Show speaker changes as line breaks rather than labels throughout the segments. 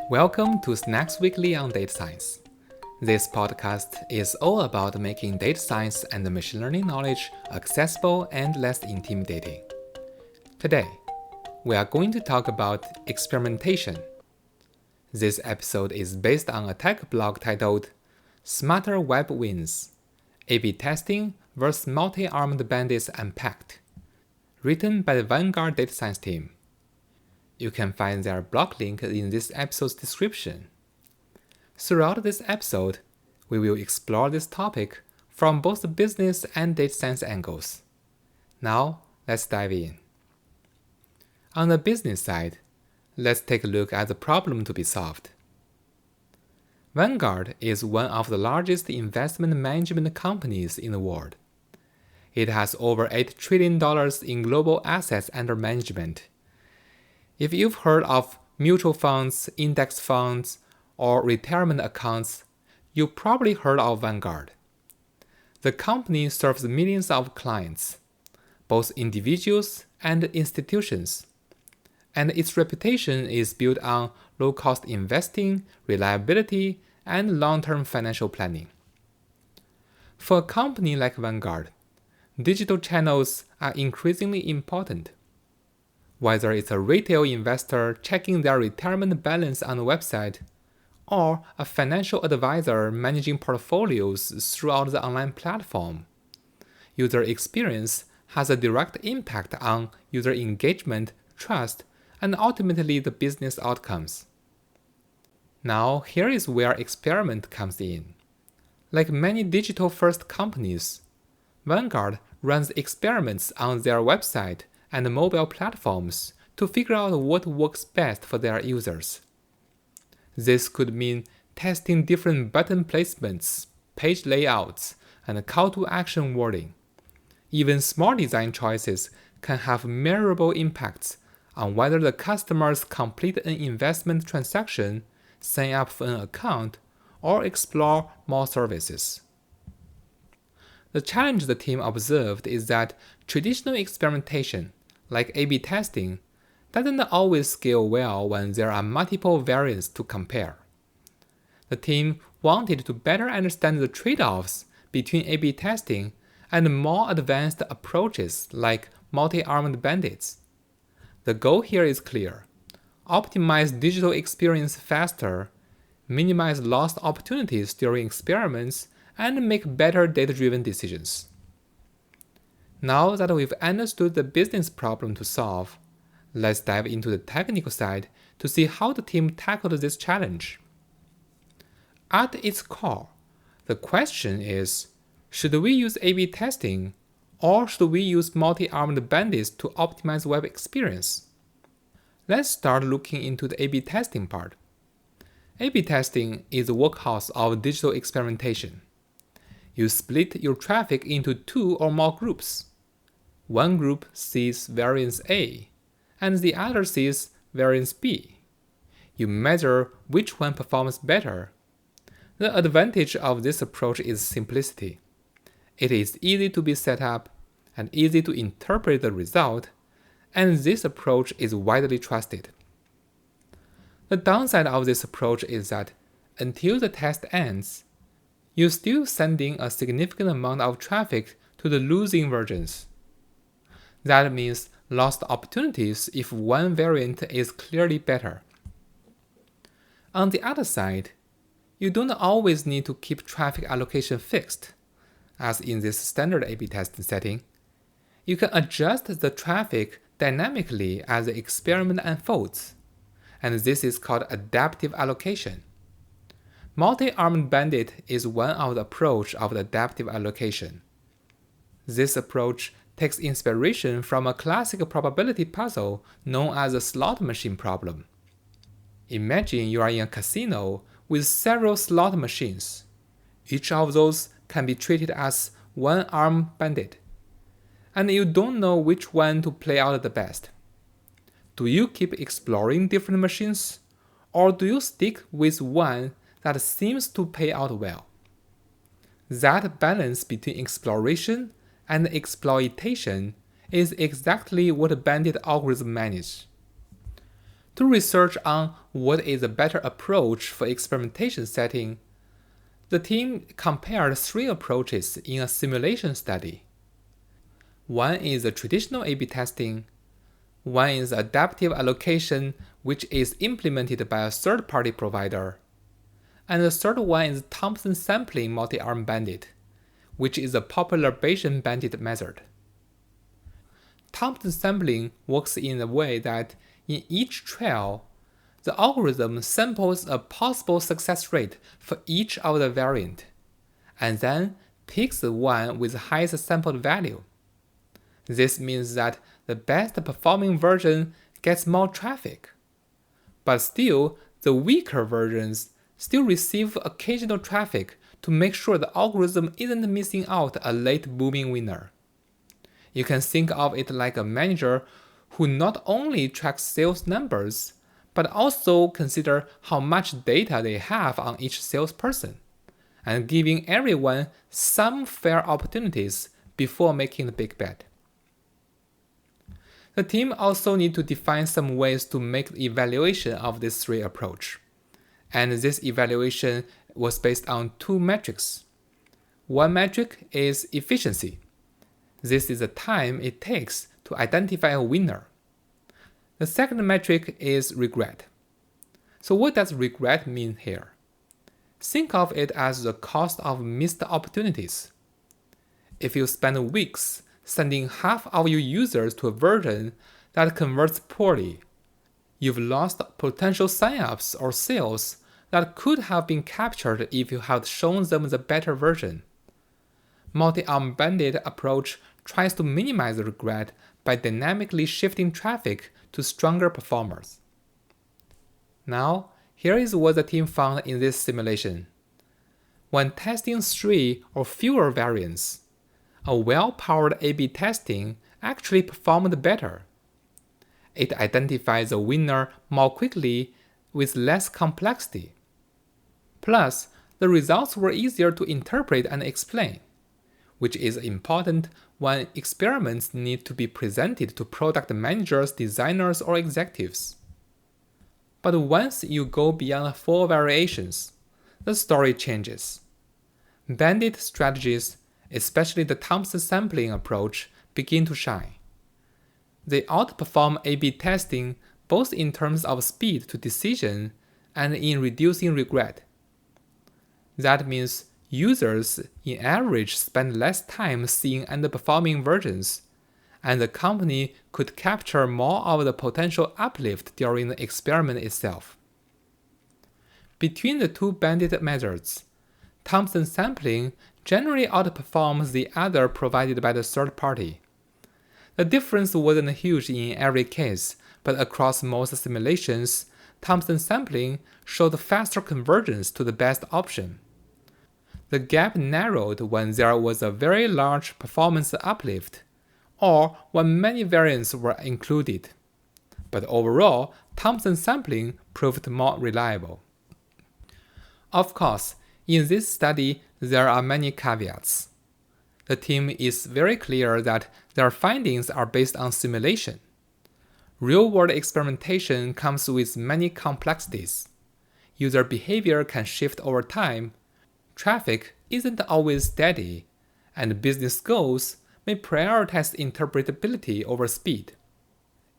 Welcome to Snacks Weekly on Data Science. This podcast is all about making data science and machine learning knowledge accessible and less intimidating. Today, we are going to talk about experimentation. This episode is based on a tech blog titled Smarter Web Wins: A/B Testing vs. Multi-Armed Bandits Unpacked, written by the Vanguard data science team. You can find their blog link in this episode's description. Throughout this episode, we will explore this topic from both the business and data science angles. Now, let's dive in. On the business side, let's take a look at the problem to be solved. Vanguard is one of the largest investment management companies in the world. It has over $8 trillion in global assets under management. If you've heard of mutual funds, index funds, or retirement accounts, you probably heard of Vanguard. The company serves millions of clients, both individuals and institutions, and its reputation is built on low-cost investing, reliability, and long-term financial planning. For a company like Vanguard, digital channels are increasingly important. Whether it's a retail investor checking their retirement balance on a website, or a financial advisor managing portfolios throughout the online platform, user experience has a direct impact on user engagement, trust, and ultimately the business outcomes. Now, here is where experiment comes in. Like many digital-first companies, Vanguard runs experiments on their website and mobile platforms to figure out what works best for their users. This could mean testing different button placements, page layouts, and call-to-action wording. Even small design choices can have measurable impacts on whether the customers complete an investment transaction, sign up for an account, or explore more services. The challenge the team observed is that traditional experimentation, like A/B testing, doesn't always scale well when there are multiple variants to compare. The team wanted to better understand the trade-offs between A/B testing and more advanced approaches like multi-armed bandits. The goal here is clear: optimize digital experience faster, minimize lost opportunities during experiments, and make better data-driven decisions. Now that we've understood the business problem to solve, let's dive into the technical side to see how the team tackled this challenge. At its core, the question is, should we use A/B testing, or should we use multi-armed bandits to optimize web experience? Let's start looking into the A/B testing part. A/B testing is the workhorse of digital experimentation. You split your traffic into two or more groups. One group sees variance A, and the other sees variance B. You measure which one performs better. The advantage of this approach is simplicity. It is easy to be set up and easy to interpret the result, and this approach is widely trusted. The downside of this approach is that until the test ends, you're still sending a significant amount of traffic to the losing versions. That means lost opportunities if one variant is clearly better. On the other side, you don't always need to keep traffic allocation fixed. As in this standard A/B testing setting, you can adjust the traffic dynamically as the experiment unfolds, and this is called adaptive allocation. Multi-armed bandit is one of the approaches of the adaptive allocation. This approach takes inspiration from a classic probability puzzle known as the slot machine problem. Imagine you are in a casino with several slot machines. Each of those can be treated as one armed bandit, and you don't know which one to play out the best. Do you keep exploring different machines, or do you stick with one that seems to pay out well? That balance between exploration and exploitation is exactly what bandit algorithms manage. To research on what is a better approach for experimentation setting, the team compared 3 approaches in a simulation study. One is the traditional A/B testing, one is adaptive allocation, which is implemented by a third-party provider, and the third one is Thompson Sampling multi-arm bandit, which is a popular Bayesian bandit method. Thompson sampling works in a way that in each trial, the algorithm samples a possible success rate for each of the variant, and then picks the one with the highest sampled value. This means that the best performing version gets more traffic, but still the weaker versions still receive occasional traffic to make sure the algorithm isn't missing out a late booming winner. You can think of it like a manager who not only tracks sales numbers, but also consider how much data they have on each salesperson, and giving everyone some fair opportunities before making the big bet. The team also need to define some ways to make the evaluation of this 3 approach. And this evaluation was based on 2 metrics. One metric is efficiency. This is the time it takes to identify a winner. The second metric is regret. So what does regret mean here? Think of it as the cost of missed opportunities. If you spend weeks sending half of your users to a version that converts poorly, you've lost potential signups or sales that could have been captured if you had shown them the better version. Multi-arm bandit approach tries to minimize the regret by dynamically shifting traffic to stronger performers. Now, here is what the team found in this simulation. When testing 3 or fewer variants, a well-powered A/B testing actually performed better. It identifies a winner more quickly with less complexity. Plus, the results were easier to interpret and explain, which is important when experiments need to be presented to product managers, designers, or executives. But once you go beyond 4 variations, the story changes. Bandit strategies, especially the Thompson sampling approach, begin to shine. They outperform A/B testing both in terms of speed to decision and in reducing regret. That means users in average spend less time seeing underperforming versions, and the company could capture more of the potential uplift during the experiment itself. Between the 2 bandit methods, Thompson sampling generally outperforms the other provided by the third party. The difference wasn't huge in every case, but across most simulations, Thompson sampling showed faster convergence to the best option. The gap narrowed when there was a very large performance uplift, or when many variants were included. But overall, Thompson sampling proved more reliable. Of course, in this study, there are many caveats. The team is very clear that their findings are based on simulation. Real-world experimentation comes with many complexities. User behavior can shift over time, traffic isn't always steady, and business goals may prioritize interpretability over speed.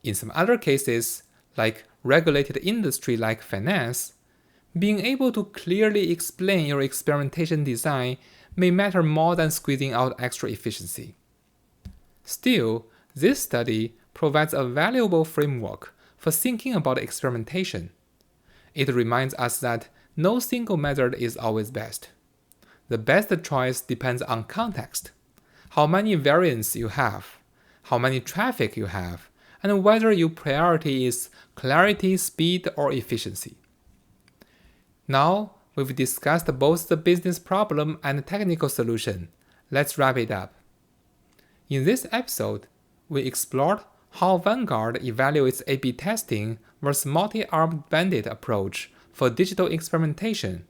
In some other cases, like regulated industry like finance, being able to clearly explain your experimentation design may matter more than squeezing out extra efficiency. Still, this study provides a valuable framework for thinking about experimentation. It reminds us that no single method is always best. The best choice depends on context, how many variants you have, how many traffic you have, and whether your priority is clarity, speed, or efficiency. Now, we've discussed both the business problem and the technical solution. Let's wrap it up. In this episode, we explored how Vanguard evaluates A/B testing versus multi-armed bandit approach for digital experimentation.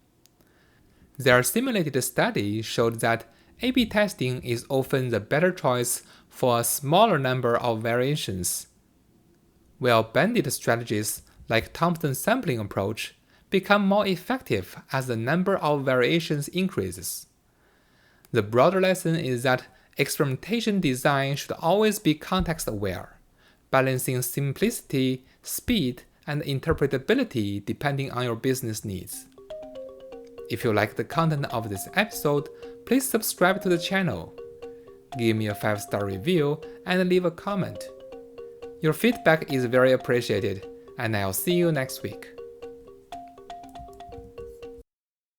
Their simulated study showed that A/B testing is often the better choice for a smaller number of variations, while bandit strategies like Thompson sampling approach, become more effective as the number of variations increases. The broader lesson is that experimentation design should always be context-aware, balancing simplicity, speed, and interpretability depending on your business needs. If you like the content of this episode, please subscribe to the channel. Give me a 5-star review and leave a comment. Your feedback is very appreciated, and I'll see you next week.